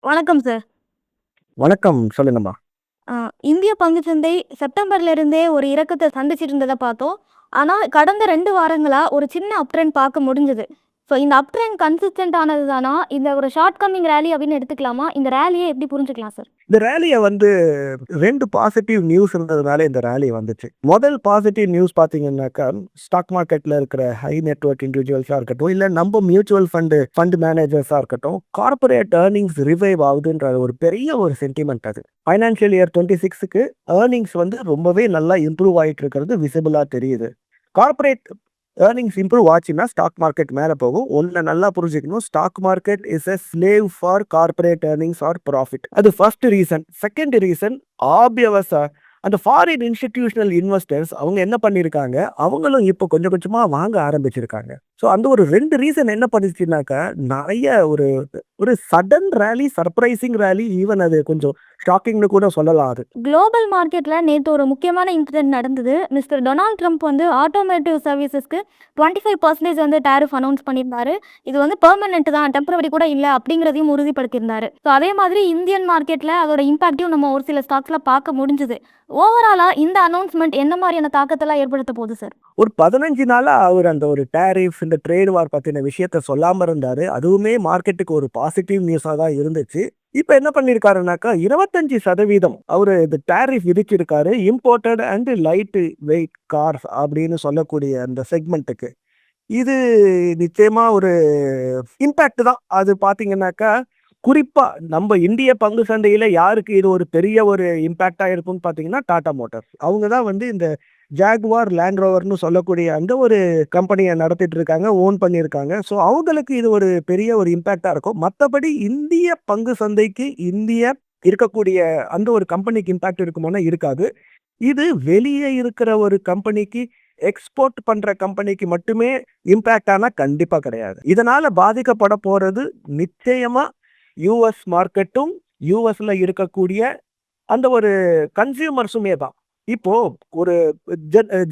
வணக்கம் சார். வணக்கம். சொல்லுங்கம்மா. அ இந்திய பங்குச் சந்தை செப்டம்பர்ல இருந்தே ஒரு இறக்கத்த சந்திச்சிட்டு இருந்தத பார்த்தோம். ஆனா, கடந்த 2 வாரங்களா ஒரு சின்ன அப் ட்ரெண்ட் பார்க்க முடிஞ்சது. ஸோ இந்த அப் ட்ரெண்ட் கன்சிஸ்டன்ட் ஆனது தானா? இல்ல ஒரு ஷார்ட் கம்மிங் ராலி அப்படின்னு எடுத்துக்கலாமா? இந்த ராலிய எப்படி புரிஞ்சுக்கலாம் சார்? இந்த ரேலிய வந்து 2 பாசிட்டிவ் நியூஸ் இருந்ததுனால இந்த ரேலி வந்துச்சு. முதல் பாசிட்டிவ் நியூஸ் பார்த்தீங்கன்னாக்கா, ஸ்டாக் மார்க்கெட்ல இருக்கிற ஹை நெட்வொர்க் இண்டிவிஜுவல்ஸா இருக்கட்டும், இல்ல நம்ம மியூச்சுவல் ஃபண்ட் மேனேஜர்ஸா இருக்கட்டும், கார்ப்பரேட் எர்னிங்ஸ் ரிவைவ் ஆகுதுன்ற ஒரு பெரிய ஒரு சென்டிமென்ட் அது. ஃபைனான்ஷியல் இயர் 26க்கு எர்னிங்ஸ் வந்து ரொம்பவே நல்லா இம்ப்ரூவ் ஆயிட்டு இருக்கிறது விசிபிளா தெரியுது. கார்ப்பரேட் எர்னிங்ஸ் இம்ப்ரூவ் ஆச்சுன்னா ஸ்டாக் மார்க்கெட் மேல போகும். ஒண்ண நல்லா புரிஞ்சுக்கணும். Stock market is a slave for corporate earnings or profit. அது ஃபர்ஸ்ட் ரீசன். செகண்ட் ரீசன் ஆப்வியஸா அந்த ஃபாரின் இன்ஸ்டிடியூஷனல் இன்வெஸ்டர்ஸ் அவங்க என்ன பண்ணியிருக்காங்க, அவங்களும் இப்போ கொஞ்சம் கொஞ்சமா வாங்க ஆரம்பிச்சிருக்காங்க. ஸோ அந்த ஒரு 2 ரீசன் என்ன பண்ணுச்சுனாக்கா, நெறைய ஒரு ஒரு சடன் ராலி, சர்ப்ரைசிங் ராலி, ஈவன் அது கொஞ்சம் ஷாக்கிங்னு கூட சொல்லலாம் அது. குளோபல் மார்க்கெட்ல நேத்து ஒரு முக்கியமான இன்சிடென்ட் நடந்தது. மிஸ்டர் டொனால்ட் ட்ரம்ப் வந்து ஆட்டோமேட்டிவ் சர்வீசஸ்க்கு 25% வந்து டாரிஃப் அனௌன்ஸ் பண்ணியிருந்தாரு. இது வந்து பெர்மனன்ட் தான், டெம்பரவரி கூட இல்ல அப்படிங்கிறதையும் உறுதிப்படுத்தியிருந்தாரு. ஸோ அதே மாதிரி இந்தியன் மார்க்கெட்ல அதோட இம்பாக்டையும் நம்ம ஒரு சில ஸ்டாக்ஸ்ல பார்க்க முடிஞ்சது. ஓவராலா இந்த அனௌன்ஸ்மெண்ட் என்ன மாதிரியான தாக்கத்தெல்லாம் ஏற்படுத்த போகுது சார்? ஒரு 15 நாளா அவர் அந்த ஒரு டாரிஃப், இந்த ட்ரேட் வார் பத்தின விஷயத்த சொல்லாம இருந்தாரு. அதுவுமே மார்க்கெட்டுக்கு ஒரு பாசிட்டிவ் நியூஸா தான் இருந்துச்சு. இப்ப என்ன பண்ணியிருக்காருனாக்கா, 25% அவரு இந்த டாரிஃப் விதிச்சிருக்காரு. Imported and light weight cars அப்படின்னு சொல்லக்கூடிய அந்த செக்மெண்ட்டுக்கு. இது நிச்சயமா ஒரு இம்பாக்ட் தான். அது பார்த்தீங்கன்னாக்கா, குறிப்பா நம்ம இந்திய பங்கு சந்தையில யாருக்கு இது ஒரு பெரிய ஒரு இம்பாக்ட்டா இருக்கும்னு பார்த்தீங்கன்னா, டாடா மோட்டார்ஸ். அவங்க தான் வந்து இந்த ஜாகுவார், லேண்ட் ரோவர்ன்னு சொல்லக்கூடிய அந்த ஒரு கம்பெனிய நடத்திட்டு இருக்காங்க. ஓன் பண்ணியிருக்காங்க. ஸோ அவங்களுக்கு இது ஒரு பெரிய ஒரு இம்பாக்ட்டா இருக்கும். மத்தபடி இந்திய பங்கு சந்தைக்கு இருக்கக்கூடிய அந்த ஒரு கம்பெனிக்கு இம்பாக்ட் இருக்குமானா இருக்காது. இது வெளியே இருக்கிற ஒரு கம்பெனிக்கு, எக்ஸ்போர்ட் பண்ற கம்பெனிக்கு மட்டுமே இம்பாக்ட் ஆனா கண்டிப்பா கிடையாது. இதனால பாதிக்கப்பட போறது நிச்சயமா யுஎஸ் மார்க்கெட்டும், யுஎஸ்ல இருக்கக்கூடிய அந்த ஒரு கன்சியூமர்ஸுமே தான். இப்போ ஒரு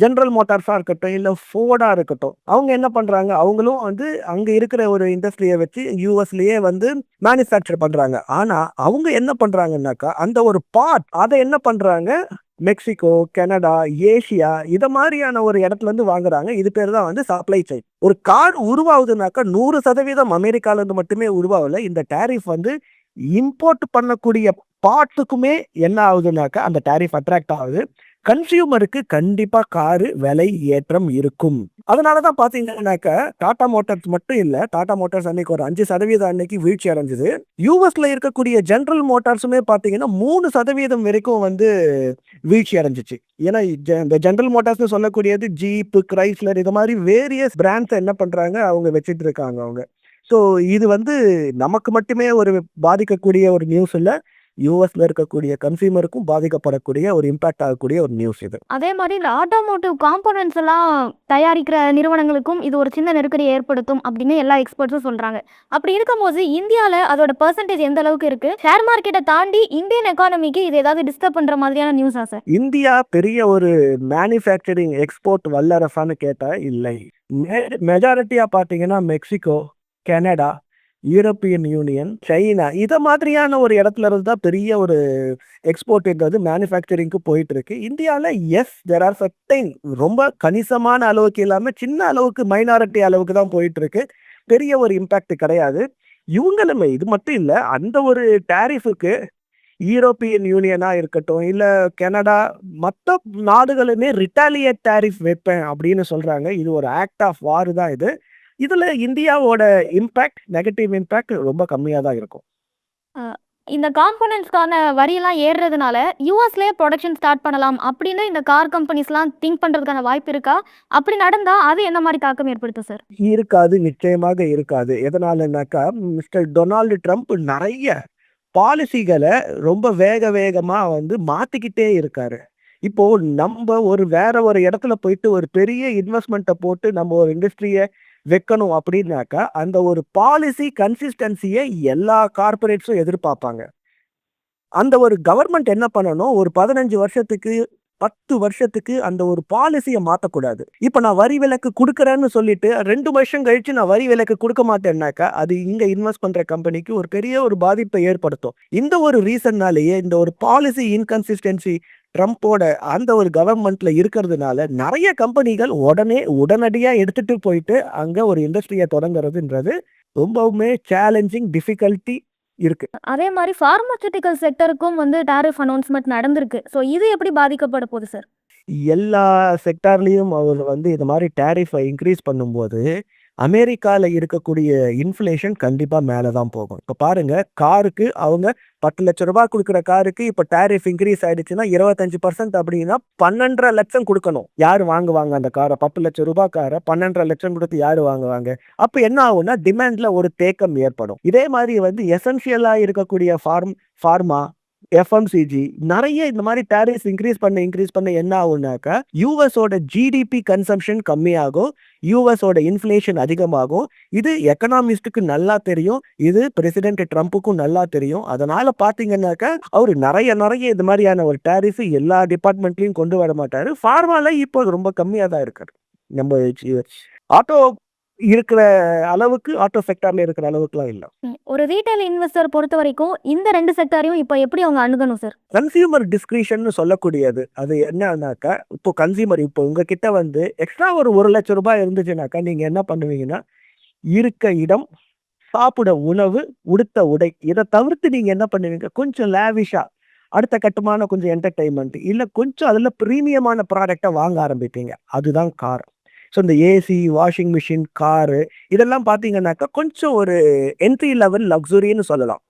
ஜெனரல் மோட்டார்ஸா இருக்கட்டும், இல்ல ஃபோர்டா இருக்கட்டும். அவங்க என்ன பண்றாங்க? அவங்களும் வந்து அங்க இருக்கிற ஒரு இண்டஸ்ட்ரிய வச்சு யுஎஸ்லயே வந்து மேனுஃபேக்சர் பண்றாங்க. ஆனா அவங்க என்ன பண்றாங்கன்னாக்கா, அந்த ஒரு பார்ட் அத என்ன பண்றாங்க? மெக்சிகோ, கனடா, ஏசியா இத மாரியான ஒரு இடத்துல இருந்து வாங்குறாங்க. இது பேரு தான் வந்து சப்ளை செயின். ஒரு கார் உருவாகுதுனாக்கா 100% அமெரிக்கால இருந்து மட்டுமே உருவாகல. இந்த டாரிஃப் வந்து இம்போர்ட் பண்ணக்கூடிய பார்ட்ஸுக்குமே என்ன ஆகுதுனாக்கா, அந்த டாரிஃப் அட்ராக்ட் ஆகுது. கன்சியூமருக்கு கண்டிப்பா காரு விலை ஏற்றம் இருக்கும். அதனால தான் பார்த்தீங்கன்னாக்கா, டாடா மோட்டார்ஸ் மட்டும் இல்ல. டாடா மோட்டார்ஸ் அன்னைக்கு ஒரு 5% அன்னைக்கு வீழ்ச்சி அடைஞ்சது. யுஎஸ்ல இருக்கக்கூடிய ஜெனரல் மோட்டார்ஸுமே பார்த்தீங்கன்னா, 3% வரைக்கும் வந்து வீழ்ச்சி அடைஞ்சுச்சு. ஏன்னா, இந்த ஜெனரல் மோட்டார்ஸ்ன்னு சொல்லக்கூடியது ஜீப், கிரைஸ்லர் இது மாரி வேரியஸ் பிராண்ட்ஸ என்ன பண்றாங்க, அவங்க வச்சுட்டு இருக்காங்க அவங்க. ஸோ இது வந்து நமக்கு மட்டுமே ஒரு பாதிக்கக்கூடிய ஒரு நியூஸ் இல்ல. யுஎஸ்ல இருக்கக்கூடிய கன்சியூமருக்கும் பாதிக்கப்படக்கூடிய ஒரு இம்பாக்ட் ஆகக்கூடிய ஒரு நியூஸ் இது. அதே மாதிரி இந்த ஆட்டோமோட்டிவ் காம்போனன்ட்ஸ் எல்லாம் தயாரிக்கிற நிறுவனங்களுக்கும் இது ஒரு சின்ன நெருக்கடியை ஏற்படுத்தும் அப்படின்னு எல்லா எக்ஸ்பர்ட்ஸும் சொல்றாங்க. அப்படி இருக்கும்போது இந்தியால அதோட பெர்சன்டேஜ் எந்த அளவுக்கு இருக்கு? ஷேர் மார்க்கெட்டை தாண்டி இந்தியன் எக்கானமிக்கு இது ஏதாவது டிஸ்டர்ப் பண்ற மாதிரியான நியூஸா சார்? இந்தியா பெரிய ஒரு மேனுஃபேக்சரிங் எக்ஸ்போர்ட் வல்லரசான்னு கேட்டா இல்லை. மெஜாரிட்டியா பார்த்தீங்கன்னா Mexico, Canada, European union, China இத மாதிரியான ஒரு இடத்துல இருந்து தான் பெரிய ஒரு எக்ஸ்போர்ட்ன்றது மேனுஃபேக்சரிங்க்கு போயிட்டு இருக்கு. இந்தியால தேர் ஆர் சர்டைன் ரொம்ப கணிசமான அளவுக்கு இல்லாம சின்ன அளவுக்கு மைனாரிட்டி அளவுக்கு தான் போயிட்டு இருக்கு. பெரிய ஒரு இம்பாக்ட் கிடையாது. இவங்களுமே இது மட்டும் இல்ல. அந்த ஒரு டாரிஃப்க்கு யூரோப்பியன் யூனியனா இருக்கட்டும், இல்ல கனடா மத்த நாடுகளுமே ரிட்டாலியேட் டாரிஃப் வைப்பேன் அப்படின்னு சொல்றாங்க. இது ஒரு ஆக்ட் ஆஃப் வார் தான் இது. இதுல இந்தியாவோட இம்பாக்ட், நெகட்டிவ் இம்பாக்ட் ரொம்ப கம்மியா தான் இருக்கும். அ இந்த காம்போனன்ட்ஸ்க்கான வரியெல்லாம் ஏறுறதுனால, யுஎஸ்லயே புரொடக்ஷன் ஸ்டார்ட் பண்ணலாம் அப்படின்னு இந்த கார் கம்பெனிஸ்லாம் திங்க் பண்றதுக்கான வாய்ப்பு இருக்கா? அப்படி நடந்தா அது என்ன மாரி தாக்கம் ஏற்படுத்தும் சார்? இருக்காது, நிச்சயமாக இருக்காது. எதனாலனாக்கா, மிஸ்டர் டொனால்டு ட்ரம்ப் நெறைய பாலிசிகள ரொம்ப வேகமா வந்து மாத்திக்கிட்டே இருக்காரு. இப்போ நம்ப வேற ஒரு இடத்துல போயிட்டு ஒரு பெரிய இன்வெஸ்ட்மென்ட்ட போட்டு நம்ம ஒரு இண்டஸ்ட்ரிய வைக்கணும் அப்படின்னாக்கா, அந்த ஒரு பாலிசி கன்சிஸ்டன்சிய எல்லா கார்ப்பரேட்ஸும் எதிர்பார்ப்பாங்க. அந்த ஒரு கவர்ன்மெண்ட் என்ன பண்ணணும், ஒரு 15 வருஷத்துக்கு 10 வருஷத்துக்கு அந்த ஒரு பாலிசியை மாற்றக்கூடாது. இப்போ நான் வரி விலக்கு கொடுக்குறேன்னு சொல்லிட்டு 2 வருஷம் கழிச்சு நான் வரி விலக்கு கொடுக்க மாட்டேன்னாக்கா அது இங்கே இன்வெஸ்ட் பண்ணுற கம்பெனிக்கு ஒரு பெரிய ஒரு பாதிப்பை ஏற்படுத்தும். இந்த ஒரு ரீசன்னாலேயே இந்த ஒரு பாலிசி இன்கன்சிஸ்டன்சி ட்ரம்ப்போட அந்த ஒரு கவர்மெண்ட்ல இருக்கிறதுனால நிறைய கம்பெனிகள் உடனடியா எடுத்துட்டு போயிட்டு அங்க ஒரு இண்டஸ்ட்ரியை தொடங்குறதுன்றது ரொம்பவுமே சேலஞ்சிங் டிஃபிகல்ட்டி இருக்கு. அதே மாதிரி ஃபார்மசூட்டிக்கல் செக்டருக்கும் வந்து டாரிஃப் அனௌன்ஸ்மெண்ட் நடந்திருக்கு. ஸோ இது எப்படி பாதிக்கப்பட போகுது சார்? எல்லா செக்டார்லயும் அவர் இந்த மாதிரி டேரிஃபை இன்க்ரீஸ் பண்ணும்போது அமெரிக்கால இருக்கக்கூடிய இன்ஃப்ளேஷன் கண்டிப்பா மேல தான் போகும். இப்ப பாருங்க, காருக்கு அவங்க 10 லட்சம் கொடுக்குற காருக்கு இப்ப டேரிஃப் இன்க்ரீஸ் ஆயிடுச்சுன்னா 25% அப்படின்னா 12.5 லட்சம் கொடுக்கணும். யாரு வாங்குவாங்க அந்த காரை? 10 லட்சம் காரை 12.5 லட்சம் கொடுத்து யாரு வாங்குவாங்க? அப்ப என்ன ஆகும்னா டிமாண்ட்ல ஒரு தேக்கம் ஏற்படும். இதே மாதிரி எசென்ஷியலா இருக்கக்கூடிய ஃபார்மா, எஃப்எம்சிஜி நிறைய இந்த மாதிரி டேரிஃப் இன்க்ரீஸ் பண்ண என்ன ஆகும்னாக்கா யூஎஸோட ஜிடிபி கன்சம்ஷன் கம்மியாகும், யூஎஸோட இன்ஃப்ளேஷன் அதிகமாகும். இது எக்கனாமிஸ்டுக்கு நல்லா தெரியும், இது பிரசிடென்ட் ட்ரம்ப்புக்கும் நல்லா தெரியும். அதனால பாத்தீங்கன்னாக்கா அவர் நிறைய இந்த மாதிரியான ஒரு டேரிஃப் எல்லா டிபார்ட்மெண்ட்லயும் கொண்டு வர மாட்டாரு. ஃபார்மால இப்போ ரொம்ப கம்மியா தான் இருக்காரு. நம்ம ஆட்டோ இருக்கிற அளவுக்கு, ஆட்டோ செக்டார்ல இருக்கிற அளவுக்குலாம் இல்லை. ஒரு ரீட்டைல் இன்வெஸ்டர் பொறுத்த வரைக்கும் இந்த 2 செக்டாரையும் இப்போ எப்படி அவங்க அணுகணும் சார்? கன்சியூமர் டிஸ்கிரிஷன் சொல்லக்கூடியது அது என்னன்னாக்கா, இப்போ கன்சியூமர் இப்போ உங்ககிட்ட எக்ஸ்ட்ரா ஒரு 1 லட்சம் ரூபாய் இருந்துச்சுனாக்கா நீங்க என்ன பண்ணுவீங்கன்னா, இருக்க இடம், சாப்பிட உணவு, உடுத்த உடை, இதை தவிர்த்து நீங்க என்ன பண்ணுவீங்க, கொஞ்சம் லேவிஷா அடுத்த கட்டமான கொஞ்சம் என்டர்டைன்மெண்ட் இல்லை கொஞ்சம் அதில் ப்ரீமியமான ப்ராடக்டை வாங்க ஆரம்பிப்பீங்க. அதுதான் கார். ஸோ இந்த ஏசி, வாஷிங் மிஷின், காரு இதெல்லாம் பார்த்தீங்கன்னாக்கா கொஞ்சம் ஒரு என்ட்ரி லெவல் லக்ஸுரின்னு சொல்லலாம்.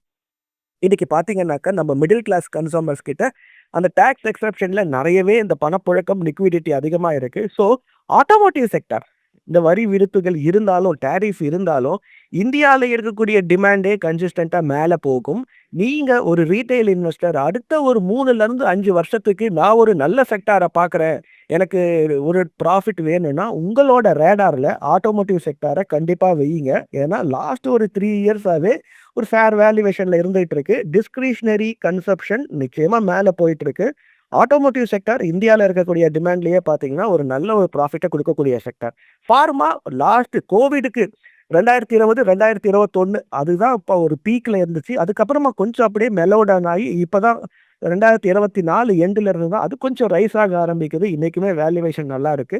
இன்னைக்கு பார்த்தீங்கன்னாக்கா நம்ம மிடில் கிளாஸ் கன்சூமர்ஸ் கிட்ட அந்த டேக்ஸ் எக்ஸப்ஷன்ல நிறையவே இந்த பணப்புழக்கம், லிக்விடிட்டி அதிகமாக இருக்கு. ஸோ ஆட்டோமோட்டிவ் செக்டார் இந்த வரி விதிப்புகள் இருந்தாலும், டேரிஃப் இருந்தாலும் இந்தியாவில் இருக்கக்கூடிய டிமாண்டே கன்சிஸ்டண்ட்டாக மேலே போகும். நீங்கள் ஒரு ரீட்டைல் இன்வெஸ்டர் அடுத்த ஒரு 3லேருந்து 5 வருஷத்துக்கு நான் ஒரு நல்ல செக்டாரை பார்க்குறேன், எனக்கு ஒரு ப்ராஃபிட் வேணும்னா உங்களோட ரேடாரில் ஆட்டோமோட்டிவ் செக்டாரை கண்டிப்பாக வையுங்க. ஏன்னா லாஸ்ட் ஒரு 3 இயர்ஸாகவே ஒரு ஃபேர் வேல்யூவேஷனில் இருந்துகிட்டு இருக்கு. டிஸ்கிரிஷனரி கன்சப்ஷன் நிச்சயமாக மேலே போயிட்டு இருக்கு. ஆட்டோமோட்டிவ் செக்டார் இந்தியாவில் இருக்கக்கூடிய டிமாண்ட்லேயே பார்த்தீங்கன்னா ஒரு நல்ல ஒரு ப்ராஃபிட்டை கொடுக்கக்கூடிய செக்டார். ஃபார்மா லாஸ்ட் கோவிடுக்கு 2020, 2021 அதுதான் இப்போ ஒரு பீக்கில் இருந்துச்சு. அதுக்கப்புறமா கொஞ்சம் அப்படியே மெலோடவுன் ஆகி இப்போ தான் 2024 எண்டில் இருந்து தான் அது கொஞ்சம் ரைஸ் ஆக ஆரம்பிக்குது. இன்னைக்குமே வேல்யூவேஷன் நல்லா இருக்கு.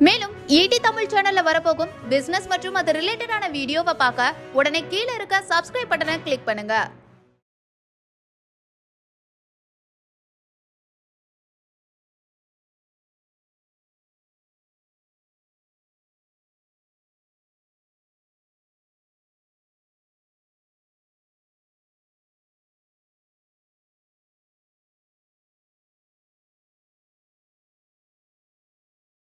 மேலும் ஈடி தமிழ் சேனல்ல வரப்போகும் பிசினஸ் மற்றும் அது ரிலேட்டடான வீடியோவை பார்க்க உடனே கீழே இருக்க சப்ஸ்கிரைப் பட்டனை கிளிக் பண்ணுங்க.